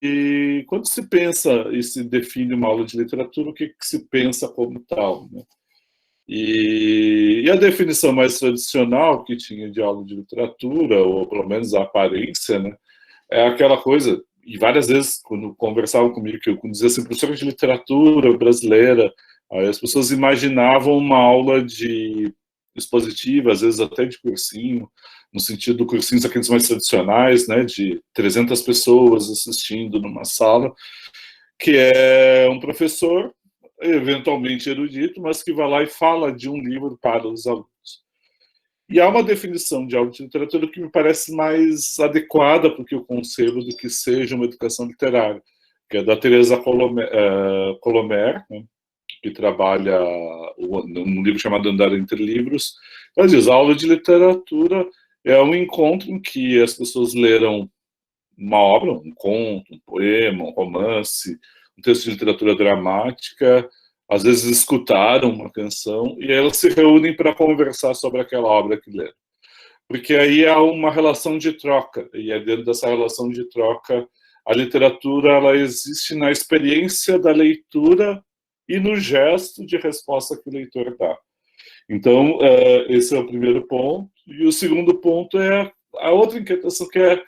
e quando se pensa e se define uma aula de literatura, o que se pensa como tal, né? E a definição mais tradicional que tinha de aula de literatura, ou pelo menos a aparência, né, é aquela coisa, e várias vezes, quando conversavam comigo, que eu dizia assim, professor de literatura brasileira, aí as pessoas imaginavam uma aula de expositiva, às vezes até de cursinho, no sentido do cursinho, aqueles mais tradicionais, né, de 300 pessoas assistindo numa sala, que é um professor, eventualmente erudito, mas que vai lá e fala de um livro para os alunos. E há uma definição de aula de literatura que me parece mais adequada para o que eu concebo do que seja uma educação literária, que é da Teresa Colomer, né, que trabalha num livro chamado Andar Entre Livros. Ela diz, a aula de literatura é um encontro em que as pessoas leram uma obra, um conto, um poema, um romance, um texto de literatura dramática, às vezes escutaram uma canção, e elas se reúnem para conversar sobre aquela obra que leram. Porque aí há uma relação de troca, e é dentro dessa relação de troca, a literatura ela existe na experiência da leitura e no gesto de resposta que o leitor dá. Então, esse é o primeiro ponto. E o segundo ponto é a outra inquietação, que é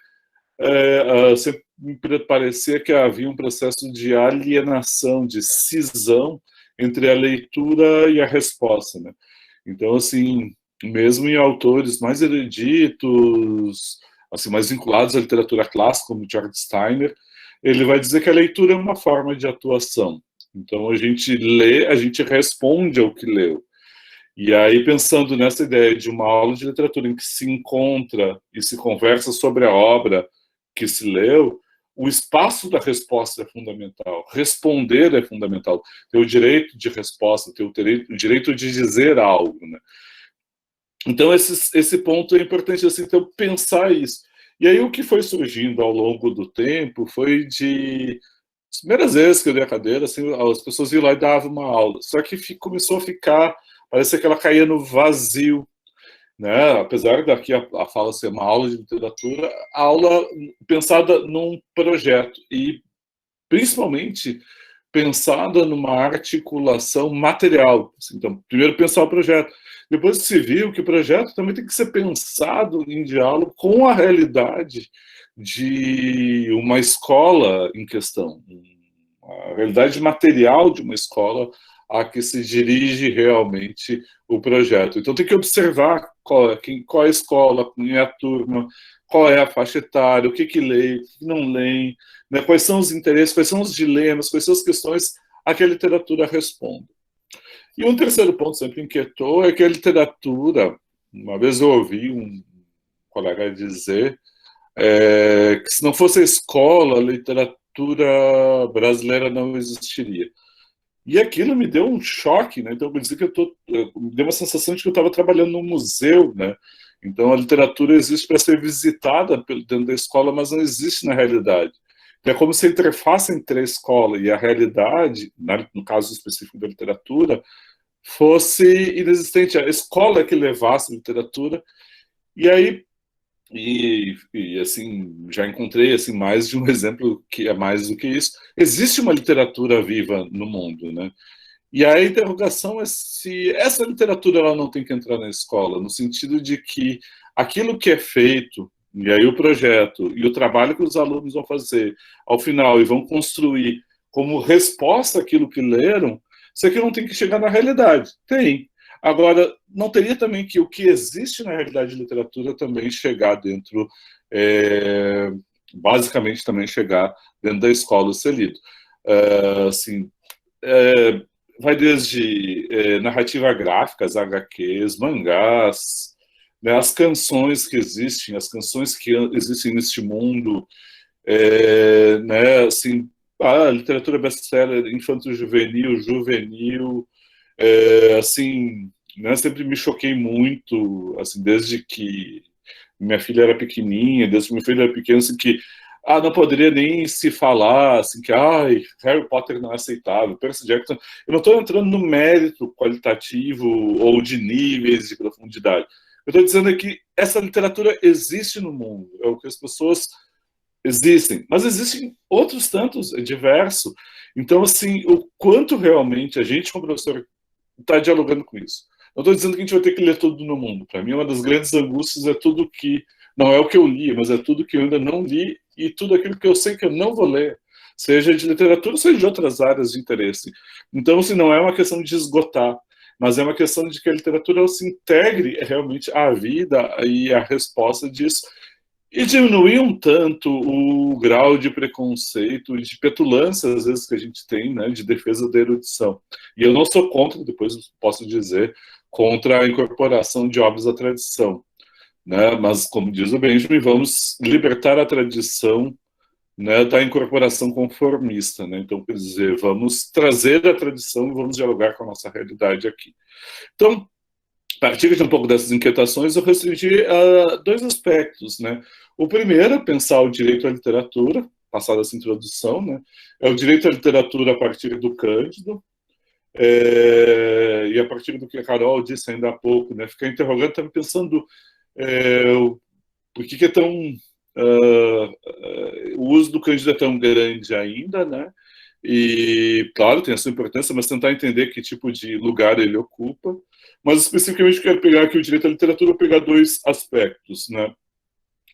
sempre me parecia que havia um processo de alienação, de cisão entre a leitura e a resposta, né? Então, assim, mesmo em autores mais eruditos, assim, mais vinculados à literatura clássica, como George Steiner, ele vai dizer que a leitura é uma forma de atuação. Então, a gente lê, a gente responde ao que leu. E aí, pensando nessa ideia de uma aula de literatura em que se encontra e se conversa sobre a obra que se leu, o espaço da resposta é fundamental. Responder é fundamental. Ter o direito de resposta, ter o direito de dizer algo, né? Então, esse ponto é importante, assim, então, pensar isso. E aí, o que foi surgindo ao longo do tempo foi de... As primeiras vezes que eu dei a cadeira, assim, as pessoas iam lá e davam uma aula. Só que começou a ficar... Parecia que ela caía no vazio, né? Apesar daqui a fala ser uma aula de literatura, a aula pensada num projeto e, principalmente, pensada numa articulação material. Então, primeiro pensar o projeto. Depois se viu que o projeto também tem que ser pensado em diálogo com a realidade de uma escola em questão, a realidade material de uma escola a que se dirige realmente o projeto. Então tem que observar qual é a escola, qual é a turma, qual é a faixa etária, o que lê, o que não lê, né, quais são os interesses, quais são os dilemas, quais são as questões a que a literatura responde. E um terceiro ponto sempre inquietou é que a literatura, uma vez eu ouvi um colega dizer que se não fosse a escola, a literatura brasileira não existiria. E aquilo me deu um choque, né? Então, eu dizer que me deu uma sensação de que eu estava trabalhando num museu, né? Então, a literatura existe para ser visitada dentro da escola, mas não existe na realidade. É como se a interface entre a escola e a realidade, né, no caso específico da literatura, fosse inexistente. A escola é que levasse a literatura. E aí, assim, já encontrei assim mais de um exemplo que é mais do que isso. Existe uma literatura viva no mundo, né? E a interrogação é se essa literatura ela não tem que entrar na escola, no sentido de que aquilo que é feito, e aí o projeto e o trabalho que os alunos vão fazer ao final e vão construir como resposta àquilo que leram, isso aqui não tem que chegar na realidade. Tem. Agora, não teria também que o que existe na realidade de literatura também chegar dentro, basicamente também chegar dentro da escola e ser lido. Assim, vai desde narrativa gráfica, as HQs, mangás, né, as canções que existem, as canções que existem neste mundo, né, assim, a literatura best-seller infanto-juvenil, juvenil, assim, né, sempre me choquei muito, assim, desde que minha filha era pequenininha, desde que meu filho era pequeno, assim, que não poderia nem se falar, assim, que Harry Potter não é aceitável, Percy Jackson. Eu não estou entrando no mérito qualitativo ou de níveis de profundidade. Eu estou dizendo que essa literatura existe no mundo, é o que as pessoas Existem, mas existem outros tantos, é diverso. Então, assim, o quanto realmente a gente, como professor, está dialogando com isso. Não estou dizendo que a gente vai ter que ler tudo no mundo. Para mim, uma das grandes angústias é tudo que, não é o que eu li, mas é tudo que eu ainda não li e tudo aquilo que eu sei que eu não vou ler, seja de literatura, seja de outras áreas de interesse. Então, assim, não é uma questão de esgotar, mas é uma questão de que a literatura se integre realmente à vida e à resposta disso, e diminuir um tanto o grau de preconceito e de petulância, às vezes, que a gente tem, né, de defesa da erudição. E eu não sou contra, depois posso dizer, contra a incorporação de obras à tradição, né? Mas, como diz o Benjamin, vamos libertar a tradição, né, da incorporação conformista, né? Então, quer dizer, vamos trazer a tradição e vamos dialogar com a nossa realidade aqui. Então, a partir de um pouco dessas inquietações, eu restringi a dois aspectos, né? O primeiro é pensar o direito à literatura, passada essa introdução, né? É o direito à literatura a partir do Cândido, e a partir do que a Carol disse ainda há pouco, né? Ficar interrogando, estava pensando por que é tão... o uso do Cândido é tão grande ainda, né? E, claro, tem a sua importância, mas tentar entender que tipo de lugar ele ocupa. Mas, especificamente, quero pegar aqui o direito à literatura, pegar dois aspectos, né?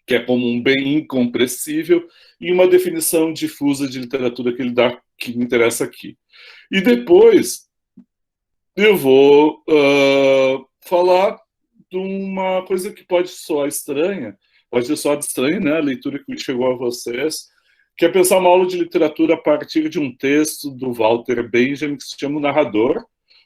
Que é como um bem incompressível e uma definição difusa de literatura que ele dá, que me interessa aqui. E depois eu vou falar de uma coisa que pode soar estranha, pode ter soado estranha, né? A leitura que chegou a vocês, que é pensar uma aula de literatura a partir de um texto do Walter Benjamin que se chama O Narrador,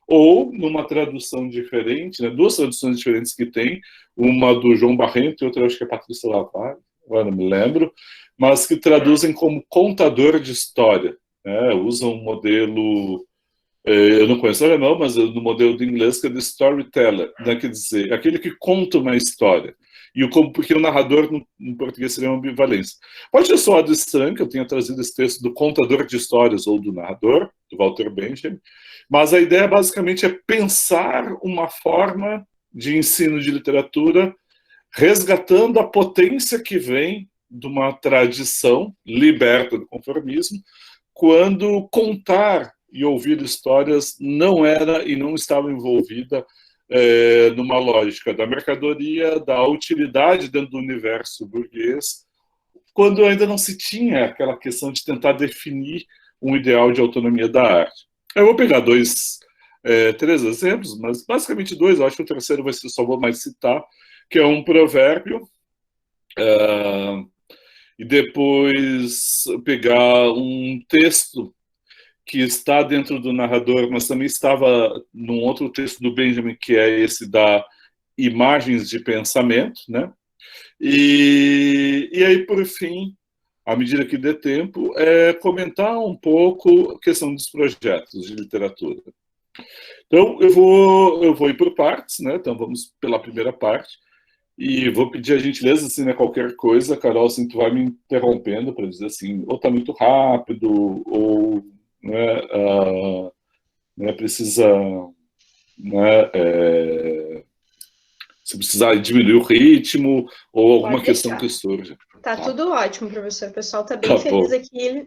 ou numa tradução diferente, né, duas traduções diferentes que tem, uma do João Barrento e outra acho que é Patrícia Lavar, agora não me lembro, mas que traduzem como contador de história, né, usam um modelo, eu não conheço o alemão, mas no modelo do inglês que é de storyteller, né, quer dizer, aquele que conta uma história. E porque o narrador, no português, seria uma ambivalência. Pode ter soado estranho que eu tenha trazido esse texto do contador de histórias ou do narrador, do Walter Benjamin, mas a ideia basicamente é pensar uma forma de ensino de literatura resgatando a potência que vem de uma tradição liberta do conformismo, quando contar e ouvir histórias não era e não estava envolvida numa lógica da mercadoria, da utilidade dentro do universo burguês, quando ainda não se tinha aquela questão de tentar definir um ideal de autonomia da arte. Eu vou pegar três exemplos, mas basicamente dois, eu acho que o terceiro vai ser, só vou mais citar, que é um provérbio, e depois pegar um texto que está dentro do narrador, mas também estava num outro texto do Benjamin, que é esse da imagens de pensamento, né? E aí, por fim, à medida que dê tempo, comentar um pouco a questão dos projetos de literatura. Então, eu vou ir por partes, né? Então, vamos pela primeira parte. E vou pedir a gentileza, assim, né, qualquer coisa, Carol, assim, tu vai me interrompendo para dizer assim, ou tá muito rápido, ou né, precisa, né, se precisar diminuir o ritmo, ou alguma questão que surja. Tá tudo ótimo, professor. O pessoal tá bem feliz aqui,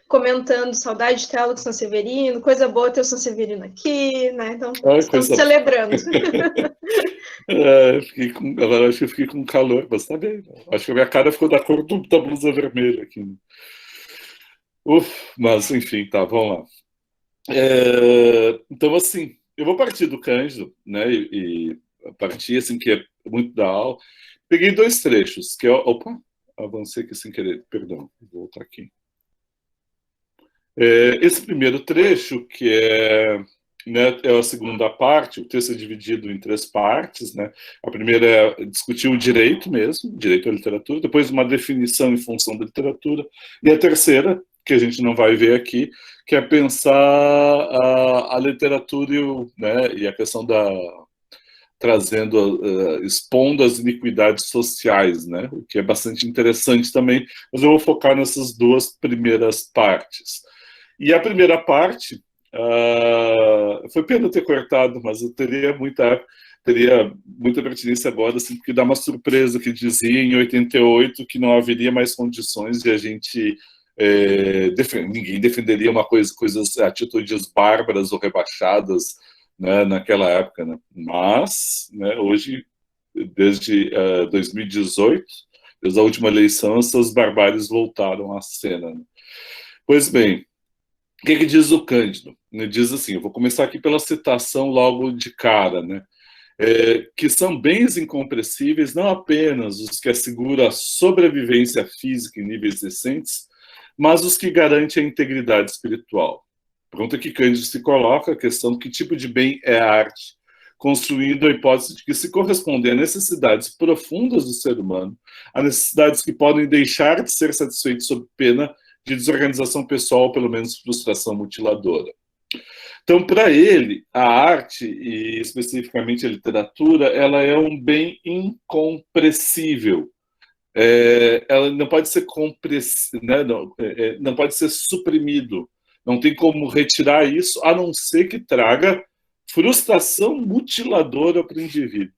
comentando saudade de tela do São Severino, coisa boa ter o São Severino aqui, né? Então, estamos celebrando. Agora acho que eu fiquei com calor, mas tá bem. Acho que a minha cara ficou da cor da blusa vermelha aqui. Mas, enfim, tá, vamos lá. Então, assim, eu vou partir do Cândido, né? E partir, assim, que é muito da aula. Peguei dois trechos, que é... Opa, avancei aqui sem querer, perdão, vou voltar aqui. Esse primeiro trecho, que né, é a segunda parte, o texto é dividido em três partes, né? A primeira é discutir o direito mesmo, direito à literatura, depois uma definição em função da literatura, e a terceira, que a gente não vai ver aqui, que é pensar a literatura né, e a questão da... expondo as iniquidades sociais, né? O que é bastante interessante também, mas eu vou focar nessas duas primeiras partes. E a primeira parte, foi pena ter cortado, mas eu teria muita... teria muita pertinência agora, assim, porque dá uma surpresa que dizia em 88 que não haveria mais condições de a gente... ninguém defenderia coisas, atitudes bárbaras ou rebaixadas, né, naquela época, né? Mas, né, hoje, desde 2018, desde a última eleição, essas barbáries voltaram à cena, né? Pois bem, o que diz o Cândido? Ele diz assim, eu vou começar aqui pela citação logo de cara, né? Que são bens incompressíveis não apenas os que asseguram a sobrevivência física em níveis decentes, mas os que garantem a integridade espiritual. Pergunta que Cândido se coloca a questão do que tipo de bem é a arte, construindo a hipótese de que se correspondem a necessidades profundas do ser humano, a necessidades que podem deixar de ser satisfeitas sob pena de desorganização pessoal, ou pelo menos frustração mutiladora. Então, para ele, a arte, e especificamente a literatura, ela é um bem incompressível. Ela não pode ser né? Não pode ser suprimido. Não tem como retirar isso, a não ser que traga frustração mutiladora para o indivíduo.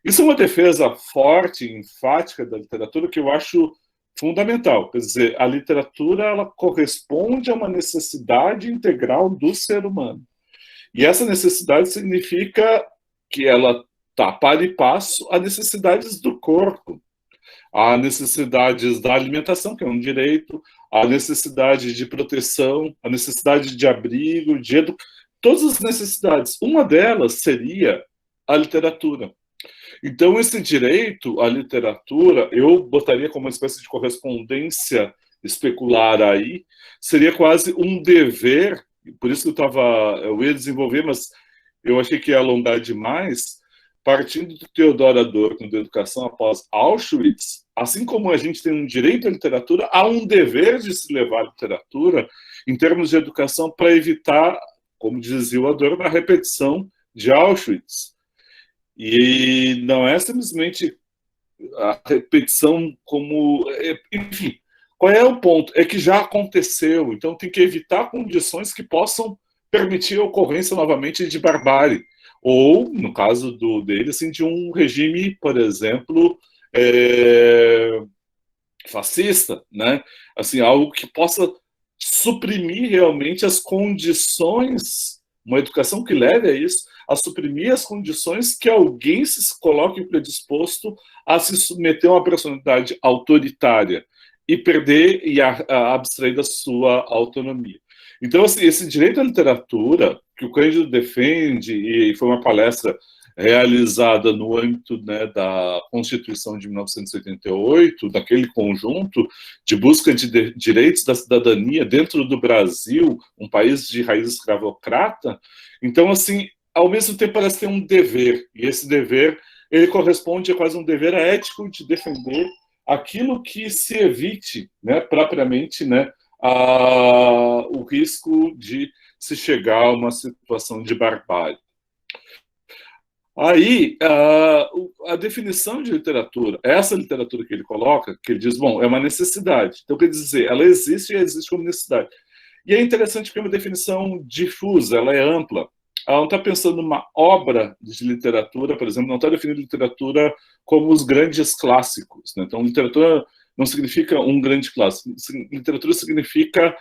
Isso é uma defesa forte e enfática da literatura que eu acho fundamental. Quer dizer, a literatura ela corresponde a uma necessidade integral do ser humano. E essa necessidade significa que ela está par e passo a necessidades do corpo, a necessidades da alimentação, que é um direito, a necessidade de proteção, a necessidade de abrigo, de todas as necessidades. Uma delas seria a literatura. Então, esse direito à literatura, eu botaria como uma espécie de correspondência especular aí, seria quase um dever, por isso que eu ia desenvolver, mas eu achei que ia alongar demais, partindo do Theodor Adorno da educação após Auschwitz, assim como a gente tem um direito à literatura, há um dever de se levar à literatura em termos de educação para evitar, como dizia o Adorno, a repetição de Auschwitz. E não é simplesmente a repetição como... Enfim, qual é o ponto? É que já aconteceu, então tem que evitar condições que possam permitir a ocorrência novamente de barbárie. Ou, no caso dele, assim, de um regime, por exemplo, fascista, né? Assim, algo que possa suprimir realmente as condições, uma educação que leve a isso, a suprimir as condições que alguém se coloque predisposto a se submeter a uma personalidade autoritária e perder e abstrair da sua autonomia. Então, assim, esse direito à literatura, que o Cândido defende, e foi uma palestra realizada no âmbito, né, da Constituição de 1988, daquele conjunto de busca de direitos da cidadania dentro do Brasil, um país de raiz escravocrata. Então, assim, ao mesmo tempo parece ter um dever, e esse dever, ele corresponde a quase um dever ético de defender aquilo que se evite, né, propriamente, né, o risco de se chegar a uma situação de barbárie. Aí, a definição de literatura, essa literatura que ele coloca, que ele diz, bom, é uma necessidade. Então, quer dizer, ela existe e existe como necessidade. E é interessante porque é uma definição difusa, ela é ampla. Ela não está pensando numa obra de literatura, por exemplo, não está definindo literatura como os grandes clássicos, né? Então, literatura não significa um grande clássico. Literatura significa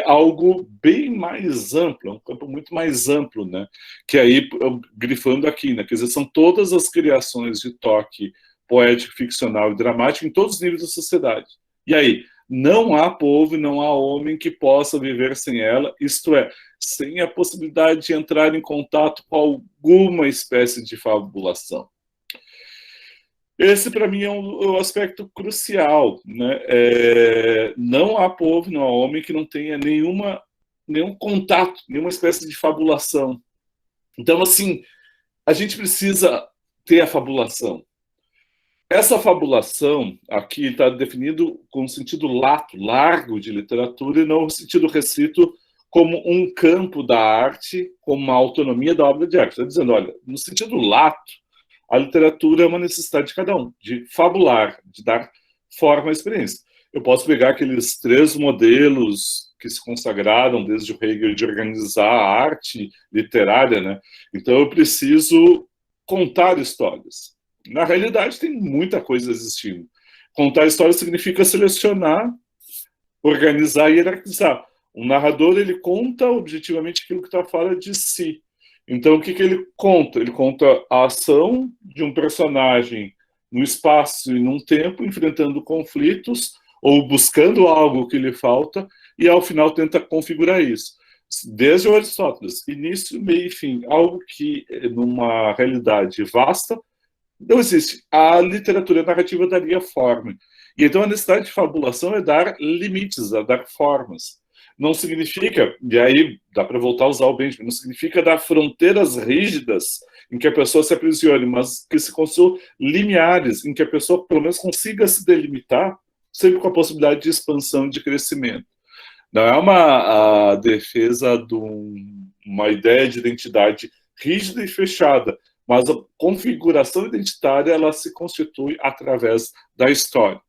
algo bem mais amplo, um campo muito mais amplo, né? Que aí, grifando aqui, né? Quer dizer, são todas as criações de toque poético, ficcional e dramático em todos os níveis da sociedade. E aí, não há povo e não há homem que possa viver sem ela, isto é, sem a possibilidade de entrar em contato com alguma espécie de fabulação. Esse, para mim, é um aspecto crucial, né? Não há povo, não há homem que não tenha nenhum contato, nenhuma espécie de fabulação. Então, assim, a gente precisa ter a fabulação. Essa fabulação aqui está definido com um sentido lato, largo de literatura, e não no sentido restrito como um campo da arte, como uma autonomia da obra de arte. Está dizendo, olha, no sentido lato, a literatura é uma necessidade de cada um, de fabular, de dar forma à experiência. Eu posso pegar aqueles 3 modelos que se consagraram desde o Hegel de organizar a arte literária, né? Então eu preciso contar histórias. Na realidade, tem muita coisa existindo. Contar histórias significa selecionar, organizar e hierarquizar. Um narrador, ele conta objetivamente aquilo que está fora de si. Então, o que ele conta? Ele conta a ação de um personagem no espaço e num tempo, enfrentando conflitos ou buscando algo que lhe falta, e ao final tenta configurar isso. Desde o Aristóteles, início, meio e fim, algo que, numa realidade vasta, não existe. A literatura narrativa daria forma. E então a necessidade de fabulação é dar limites, é dar formas. Não significa, e aí dá para voltar a usar o Benjamin, não significa dar fronteiras rígidas em que a pessoa se aprisione, mas que se construam limiares, em que a pessoa pelo menos consiga se delimitar, sempre com a possibilidade de expansão e de crescimento. Não é uma defesa de uma ideia de identidade rígida e fechada, mas a configuração identitária ela se constitui através da história.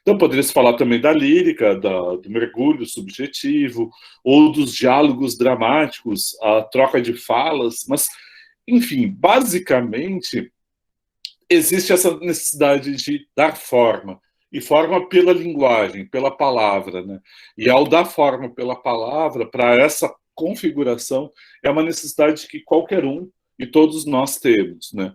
Então, poderia-se falar também da lírica, do mergulho subjetivo, ou dos diálogos dramáticos, a troca de falas, mas, enfim, basicamente, existe essa necessidade de dar forma, e forma pela linguagem, pela palavra, né? E ao dar forma pela palavra, para essa configuração, é uma necessidade que qualquer um e todos nós temos, né?